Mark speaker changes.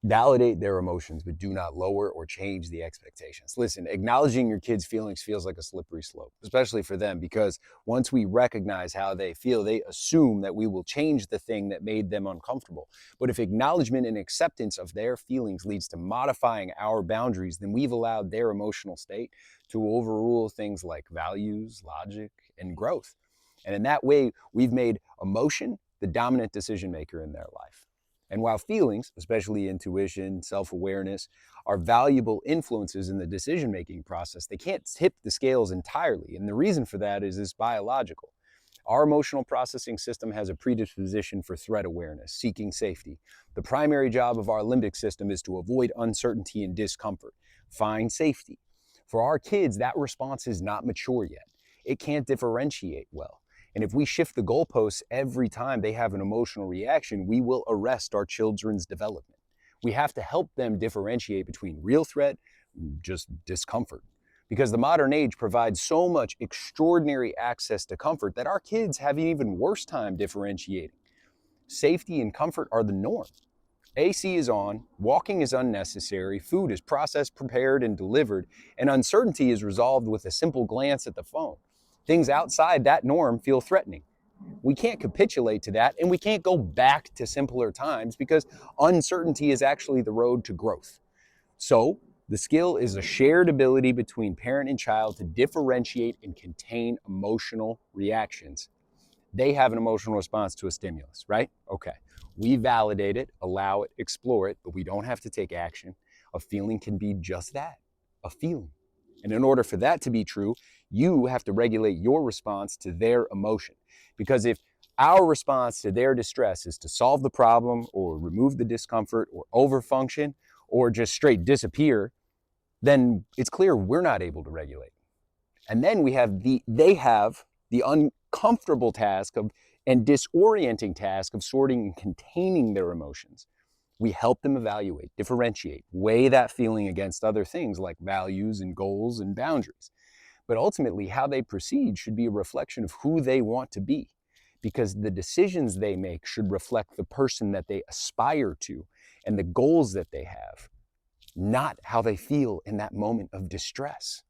Speaker 1: Validate their emotions, but do not lower or change the expectations. Listen, acknowledging your kids' feelings feels like a slippery slope, especially for them, because once we recognize how they feel, they assume that we will change the thing that made them uncomfortable. But if acknowledgement and acceptance of their feelings leads to modifying our boundaries, then we've allowed their emotional state to overrule things like values, logic, and growth. And in that way, we've made emotion the dominant decision maker in their life. And while feelings, especially intuition, self-awareness, are valuable influences in the decision-making process, they can't tip the scales entirely. And the reason for that is biological. Our emotional processing system has a predisposition for threat awareness, seeking safety. The primary job of our limbic system is to avoid uncertainty and discomfort, find safety. For our kids, that response is not mature yet. It can't differentiate well. And if we shift the goalposts every time they have an emotional reaction, we will arrest our children's development. We have to help them differentiate between real threat and just discomfort. Because the modern age provides so much extraordinary access to comfort that our kids have an even worse time differentiating. Safety and comfort are the norm. AC is on, walking is unnecessary, food is processed, prepared, and delivered, and uncertainty is resolved with a simple glance at the phone. Things outside that norm feel threatening. We can't capitulate to that, and we can't go back to simpler times because uncertainty is actually the road to growth. So, the skill is a shared ability between parent and child to differentiate and contain emotional reactions. They have an emotional response to a stimulus, right? Okay. We validate it, allow it, explore it, but we don't have to take action. A feeling can be just that, a feeling. And in order for that to be true, you have to regulate your response to their emotion. Because if our response to their distress is to solve the problem or remove the discomfort or overfunction or just straight disappear, then it's clear we're not able to regulate. And then they have the uncomfortable task of and disorienting task of sorting and containing their emotions. We help them evaluate, differentiate, weigh that feeling against other things like values and goals and boundaries. But ultimately, how they proceed should be a reflection of who they want to be, because the decisions they make should reflect the person that they aspire to and the goals that they have, not how they feel in that moment of distress.